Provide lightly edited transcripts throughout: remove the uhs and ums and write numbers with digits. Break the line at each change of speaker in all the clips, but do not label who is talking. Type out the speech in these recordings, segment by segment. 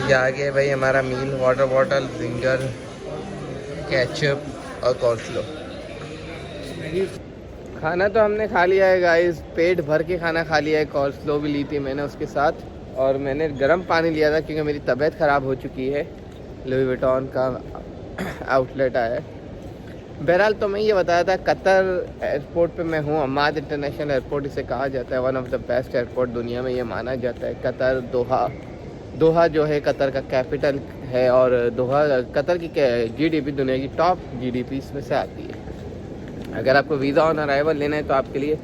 ये आ गया भाई हमारा मील, वाटर बॉटल, फिंगर, केचप और कॉर्सलो। खाना तो हमने खा लिया है गाइस, पेट भर के खाना खा लिया है। कॉर्सलो भी ली थी मैंने उसके साथ, और मैंने गर्म पानी लिया था क्योंकि मेरी तबीयत ख़राब हो चुकी है। लुई विटॉन का आउटलेट आया है। बहरहाल तो मैं ये बताया था, कतर एयरपोर्ट पे मैं हूँ। हमाद इंटरनेशनल एयरपोर्ट इसे कहा जाता है, one of the best airport दुनिया में ये माना जाता है। कतर दोहा जो है कतर का कैपिटल है, और दोहा कतर की जीडीपी दुनिया की टॉप जीडीपी में से आती है। अगर आपको वीज़ा ऑन अराइवल लेना है तो आपके लिए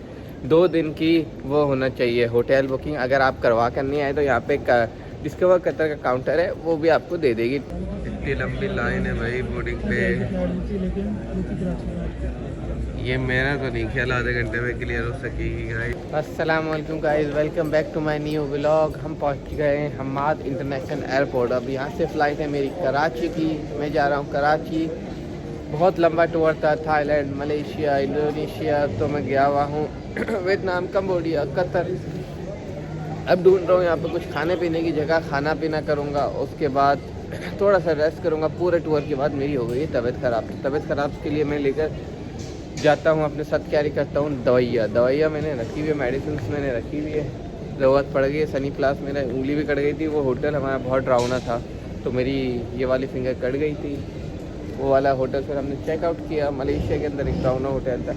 2 दिन की वो होना चाहिए होटल बुकिंग। अगर आप करवा कर नहीं आए तो यहाँ पे डिस्कवर कतर का काउंटर है, वो भी आपको दे देगी। इतनी लंबी लाइन है भाई बोर्डिंग पे, ये मेरा तो नहीं ख्याल आधे घंटे में क्लियर हो सकेगी गाइस। अस्सलाम वालेकुम guys, welcome back to my new vlog. हम पहुंच गए हैं हमाद इंटरनेशनल एयरपोर्ट। अब यहाँ से फ़्लाइट है मेरी कराची की, मैं जा रहा हूँ कराची। बहुत लंबा टूर था, थाईलैंड, मलेशिया, इंडोनेशिया, तो मैं गया हुआ हूँ वियतनाम, कंबोडिया, कतर। अब ढूंढ रहा हूँ यहाँ पे कुछ खाने पीने की जगह, खाना पीना करूँगा, उसके बाद थोड़ा सा रेस्ट करूँगा। पूरे टूर के बाद मेरी हो गई तबीयत ख़राब के लिए मैं लेकर जाता हूँ अपने साथ, कैरी करता हूँ दवाइयाँ मैंने रखी हुई है, मेडिसिन मैंने रखी हुई है। ज़रूरत पड़ गई है। सनी प्लास मेरा उंगली भी कट गई थी, वो होटल हमारा बहुत डरावना था, तो मेरी ये वाली फिंगर कट गई थी। वो वाला होटल फिर हमने चेकआउट किया। मलेशिया के अंदर एक डरावना होटल था।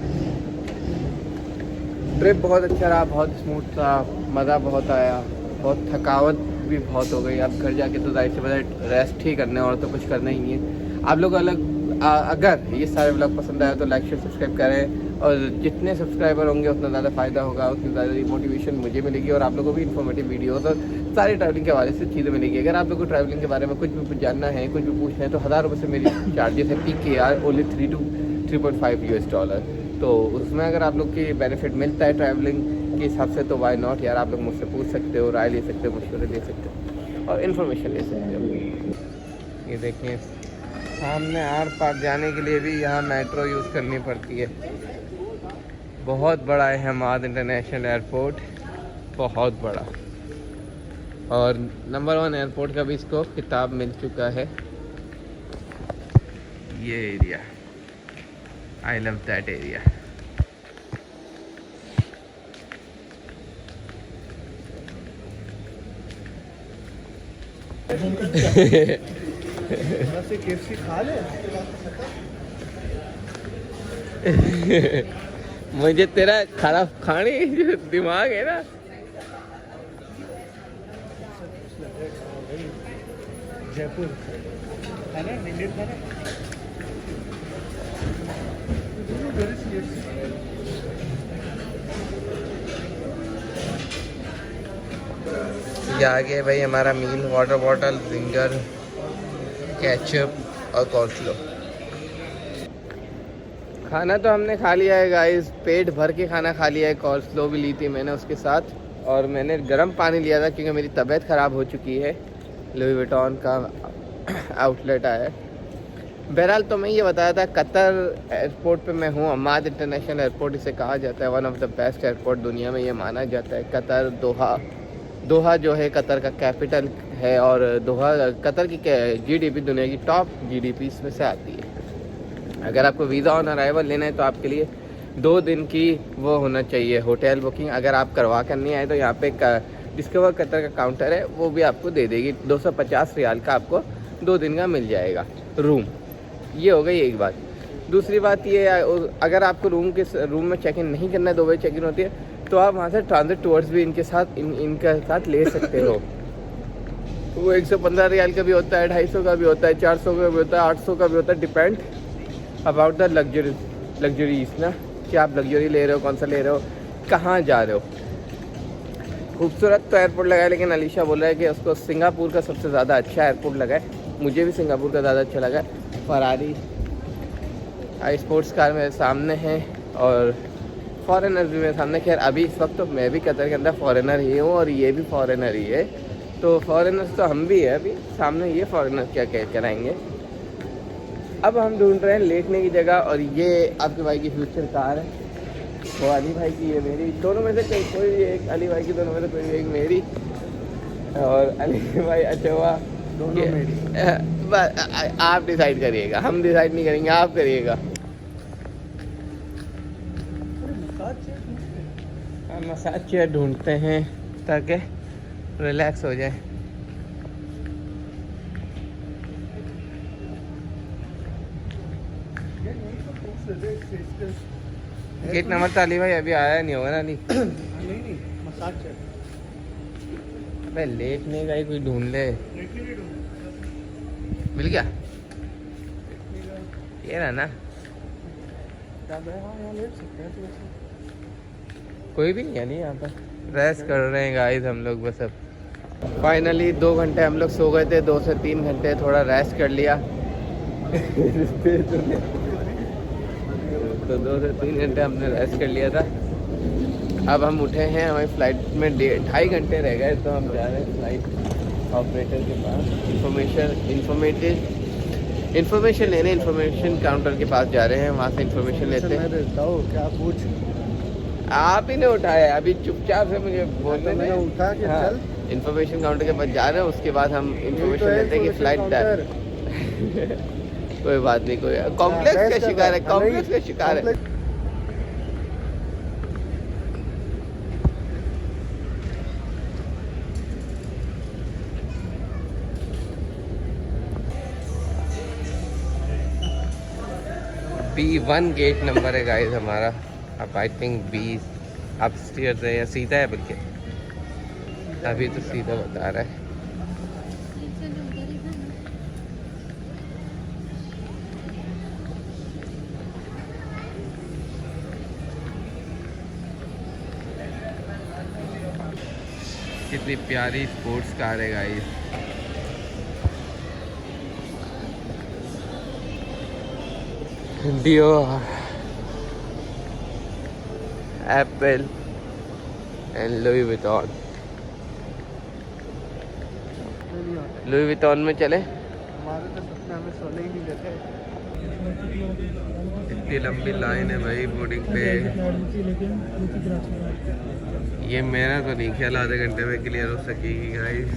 ट्रिप बहुत अच्छा रहा, बहुत स्मूथ था, मज़ा बहुत आया, बहुत थकावट भी बहुत हो गई। अब घर जाके तो जाहिर सी बात है रेस्ट ही करना है, और तो कुछ करना ही नहीं है। आप लोग अगर ये सारे व्लॉग पसंद आया तो लाइक शेयर सब्सक्राइब करें, और जितने सब्सक्राइबर होंगे उतना ज़्यादा फ़ायदा होगा, उतनी ज़्यादा मोटिवेशन मुझे मिलेगी, और आप लोगों को भी इन्फॉर्मेटिव वीडियो तो सारी ट्रैवलिंग के हवाले से चीज़ें मिलेगी। अगर आप लोग को ट्रैवलिंग के बारे में कुछ भी जानना है, कुछ भी पूछना है, तो 1000 रुपये से मेरी चार्जेस है PKR, only 3 to 3.5 US dollar. तो उसमें अगर आप लोग की बेनिफिट मिलता है ट्रैवलिंग के हिसाब से, तो वाई नॉट यार। आप लोग मुझसे पूछ सकते हो, राय ले सकते हो, मशवरे ले सकते हो, और इन्फॉर्मेशन ले सकते हो। ये देखिए सामने आर पार जाने के लिए भी यहाँ मेट्रो यूज़ करनी पड़ती है। बहुत बड़ा है हमाद इंटरनेशनल एयरपोर्ट, बहुत बड़ा, और नंबर 1 एयरपोर्ट का भी इसको खिताब मिल चुका है। ये area, I love that area. खा ले मुझे तेरा खाने जो दिमाग है ना, जयपुर है ना, इंडियन खाना। ये आ गया भाई हमारा मील, वाटर बॉटल, फिंगर, केचप और कॉर्सलो। खाना तो हमने खा लिया है गाइस, पेट भर के खाना खा लिया है। कॉर्सलो भी ली थी मैंने उसके साथ, और मैंने गर्म पानी लिया था क्योंकि मेरी तबीयत ख़राब हो चुकी है। लुई विटॉन का आउटलेट आया है। बहरहाल तो मैं ये बताया था, कतर एयरपोर्ट पे मैं हूँ। हमाद इंटरनेशनल एयरपोर्ट इसे कहा जाता है, one of the best airport दुनिया में ये माना जाता है। कतर दोहा जो है कतर का कैपिटल है, और कतर की जीडीपी दुनिया की टॉप जीडीपी में से आती है। अगर आपको वीज़ा ऑन अराइवल लेना है तो आपके लिए 2 दिन की वो होना चाहिए होटल बुकिंग। अगर आप करवा कर नहीं आए तो यहाँ पे डिस्कवर कतर का काउंटर है, वो भी आपको दे देगी। 250 रियाल का आपको 2 दिन का मिल जाएगा रूम। ये हो गई एक बात। दूसरी बात ये, अगर आपको रूम में चेक इन नहीं करना है, 2 बजे चेक इन होती है, तो आप वहाँ से ट्रांजिट टूर्स भी इनके साथ ले सकते हो। वो 115 रियाल का भी होता है, 250 का भी होता है, 400 का भी होता है, 800 का भी होता है। डिपेंड अबाउट द लग्जरीज ना, कि आप लग्जरी ले रहे हो, कौन सा ले रहे हो, कहाँ जा रहे हो। खूबसूरत तो एयरपोर्ट लगा है, लेकिन अलीशा बोल रहा है कि उसको सिंगापुर का सबसे ज़्यादा अच्छा एयरपोर्ट लगा है। मुझे भी सिंगापुर का ज़्यादा अच्छा लगा है। फरारी स्पोर्ट्स कार मेरे सामने है, और फॉरेनर भी मेरे सामने। खैर अभी इस वक्त तो मैं भी कतर के अंदर फॉरेनर ही हूँ, और ये भी फॉरेनर ही है, तो फॉरेनर्स तो हम भी है। अभी सामने ये फॉरेनर क्या कह कराएंगे। अब हम ढूंढ रहे हैं लेटने की जगह, और ये आपके भाई की फ्यूचर कार है, वो अली भाई की, ये मेरी। दोनों में से कोई एक, अली भाई की दोनों में से कोई एक मेरी, और अली भाई अच्छा हुआ
दोनों मेरी।
आप डिसाइड करिएगा, हम डिसाइड नहीं करेंगे, आप करिएगा। हम मसाज चेयर ढूंढते हैं ताकि रिलैक्स हो जाए। गेट नंबर ताली भाई अभी आया नहीं होगा ना?
नहीं मसाज चेयर।
भाई लेटने का ही कोई ढूंढ ले। मिल गया ये रहा ना? कोई भी नहीं है नहीं यहाँ पर। रेस्ट कर रहे हैं गाइस हम लोग बस। अब फाइनली 2 घंटे हम लोग सो गए थे, 2 से 3 घंटे थोड़ा रेस्ट कर लिया। तो 2 से 3 घंटे हमने रेस्ट कर लिया था। अब हम उठे हैं, हमारी फ़्लाइट में 2.5 घंटे रह गए, तो हम जा रहे हैं फ़्लाइट ऑपरेटर के पास इन्फॉर्मेशन लेने। इन्फॉर्मेशन काउंटर के पास जा रहे हैं, वहाँ से इन्फॉर्मेशन लेते हैं।
क्या पूछ?
आप ही ने उठाया, अभी चुपचाप से मुझे बोलते
मैंने उठा के चल।
इन्फॉर्मेशन काउंटर के पास जा रहे हैं, उसके बाद हम इन्फॉर्मेशन लेते हैं कि फ़्लाइट कोई बात नहीं, कोई कॉम्प्लेक्स का शिकार है, कॉम्प्लेक्स का शिकार है। B1 गेट नंबर है गाइस हमारा। अब आई थिंक B अपस्टेयर्स है या सीधा है, बल्कि अभी तो सीधा बता रहा है। कितनी प्यारी स्पोर्ट्स कार है guys. Dior, Apple and Louis Louis Vuitton चले।
हमारे तो सपने हमें सोने ही नहीं देते।
इतनी लंबी लाइन है भाई बोर्डिंग पे। ये मेरा तो नहीं ख्याल आधे घंटे में क्लियर हो सकेगी गाइस।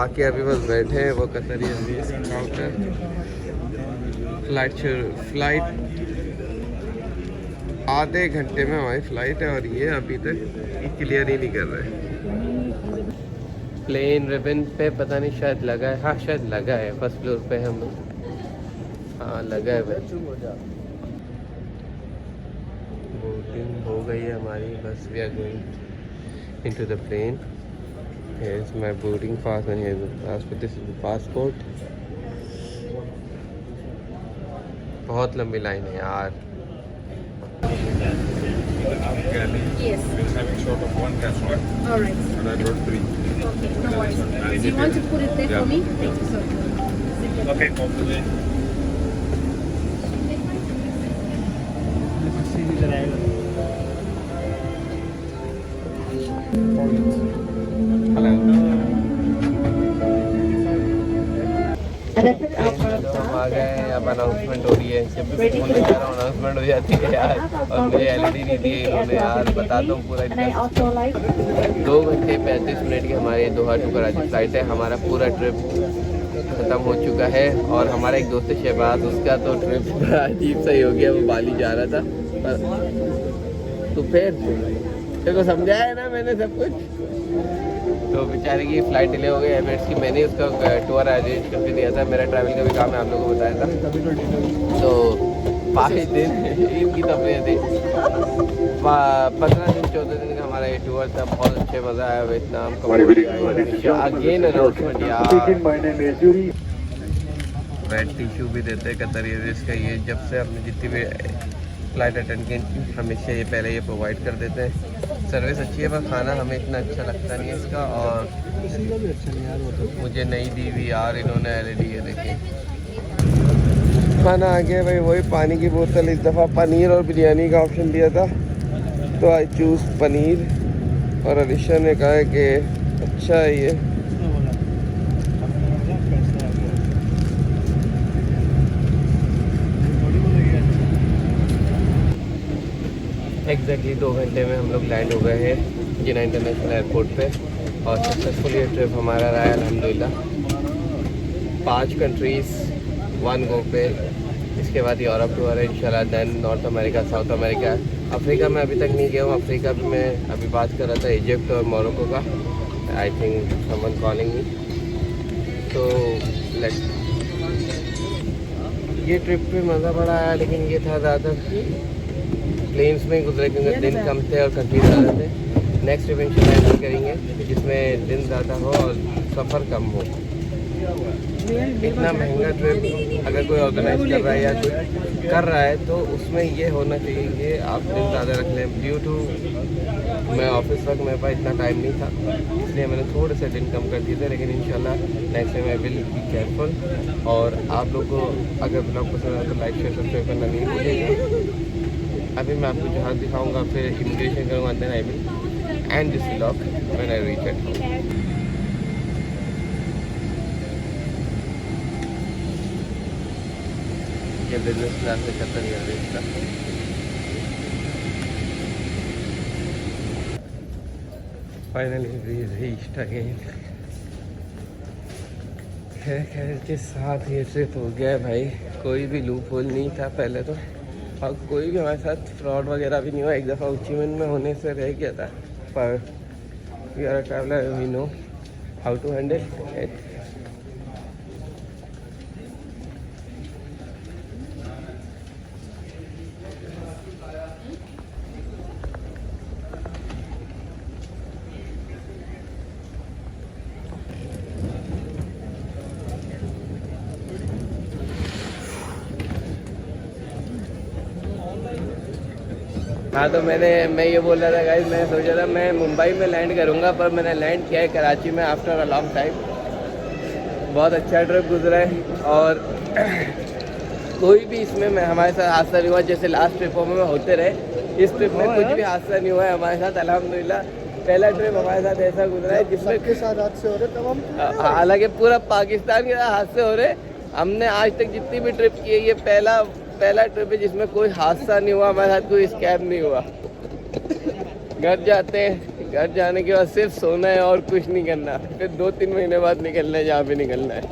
आके अभी बस बैठे हैं, वो कतरी काउंटर। फ्लाइट आधे घंटे में हमारी फ़्लाइट है और ये अभी तक क्लियर ही नहीं कर रहे। प्लेन रिबन पे पता नहीं शायद लगा है। हाँ शायद लगा है, फर्स्ट फ्लोर पे हम लोग। हाँ लगा है भाई। बोर्डिंग हो गई है हमारी, बस we are going into the plane. Here is my boarding pass and here is the passport. This is the passport. बहुत लंबी लाइन है यार।
Yes.
We're having short of one restaurant,
All right.
and I brought 3.
Okay. No worries. Do you want to put it there for me? Thank you so much.
Okay, hopefully.
तो हम आ गए। अब announcement हो रही है। जब भी phone लगा रहा हूँ अनाउंसमेंट हो जाती है यार। और मुझे LED नहीं दी इन्होंने यार। बताता हूँ पूरा। 2 घंटे 35 मिनट की हमारी दोहा टू कराची फ्लाइट है। हमारा पूरा ट्रिप ख़त्म हो चुका है। और हमारा एक दोस्त है शहबाज, उसका तो ट्रिप बड़ा अजीब सा ही हो गया। वो बाली जा रहा था, पर तो फिर तेरे को समझाया ना मैंने सब कुछ। तो बेचारे की फ़्लाइट डिले हो गई एमिरेट्स की। मैंने उसका टूर अरेंज करके दिया था। मेरा ट्रैवल का भी काम है, आप लोगों को बताया था। तो 5 दिन इनकी तफरीह थी। 15 दिन 14 दिन का हमारा ये टूर था। बहुत अच्छे मज़ा आया। वियतनाम का अगेन अनाउंसमेंट यार। वेट टिश्यू भी देते हैं कतर एयरवेज का। ये जब से हमने जितनी भी फ़्लाइट अटेंड की हमेशा ये पहले ये प्रोवाइड कर देते हैं। सर्विस अच्छी है, पर खाना हमें इतना अच्छा लगता नहीं है इसका। और मुझे नहीं दी हुई यार इन्होंने LED है। देखिए खाना आ गया भाई। वही पानी की बोतल। इस दफ़ा पनीर और बिरयानी का ऑप्शन दिया था, तो आई चूज़ पनीर। और अलिशा ने कहा है कि अच्छा है ये। एग्जैक्टली 2 घंटे में हम लोग लैंड हो गए हैं जिन्ना इंटरनेशनल एयरपोर्ट पे। और सक्सेसफुल ये ट्रिप हमारा रहा है अल्हम्दुलिल्लाह। 5 कंट्रीज़ 1 गो पे। इसके बाद यूरोप टूर है इंशाल्लाह, then North America, South America. Africa में अभी तक नहीं गया हूँ। अफ्रीका भी मैं अभी बात कर रहा था इजिप्ट और मोरक्को का। I think someone calling me, तो लेट्स। ये ट्रिप पे मज़ा बड़ा आया, लेकिन ये था ज़्यादा प्लेन्स में गुजरे क्योंकि दिन कम थे और कंफ्यूज ज़्यादा थे। नेक्स्ट ट्रिप इंशाल्लाह ऐसा करेंगे जिसमें दिन ज़्यादा हो और सफ़र कम हो। इतना महंगा ट्रिप अगर कोई ऑर्गेनाइज कर रहा है या कोई कर रहा है तो उसमें ये होना चाहिए कि आप दिन ज़्यादा रख लें। ड्यू टू मैं ऑफिस वक्त मेरे पास इतना टाइम नहीं था, इसलिए मैंने थोड़े से दिन कम कर दिए थे। लेकिन इंशाल्लाह next time I will be careful. और आप लोग को अगर ब्लॉग पसंद आए तो लाइक शेयर सब्सक्राइब करना नहीं भूलिएगा। अभी मैं आपको जहाँ दिखाऊँगा, फिर इमिग्रेशन करूँगा, then I will end this vlog when I reach at home. ये बिजनेस क्लास में खत्म कर रही इसका। Finally we reached again. खैर के साथ ये ट्रिप हो गया है भाई। कोई भी लूप होल नहीं था पहले तो, और कोई भी हमारे साथ फ्रॉड वगैरह भी नहीं हुआ। एक दफ़ा उच्चीमन में होने से रह गया था, पर we are a traveller, we know how to handle it. हाँ, तो मैं ये बोल रहा था गाइस, मैं सोचा था मैं मुंबई में लैंड करूँगा, पर मैंने लैंड किया है कराची में आफ्टर अ लॉन्ग टाइम। बहुत अच्छा ट्रिप गुजरा है और कोई भी इसमें मैं हमारे साथ हादसा नहीं हुआ। जैसे लास्ट ट्रिपों में होते रहे, इस ट्रिप में कुछ भी हादसा नहीं हुआ है हमारे साथ, अल्हम्दुलिल्लाह। पहला ट्रिप हमारे साथ ऐसा गुजरा है जिसमें
के साथ हादसे हो रहे तमाम।
हालांकि पूरा पाकिस्तान के साथ हादसे हो रहे। हमने आज तक जितनी भी ट्रिप की है, ये पहला ट्रिप है जिसमें कोई हादसा नहीं हुआ हमारे साथ, कोई स्कैम नहीं हुआ। घर जाते हैं, घर जाने के बाद सिर्फ सोना है और कुछ नहीं करना। फिर 2-3 महीने बाद निकलना है जहाँ भी निकलना है।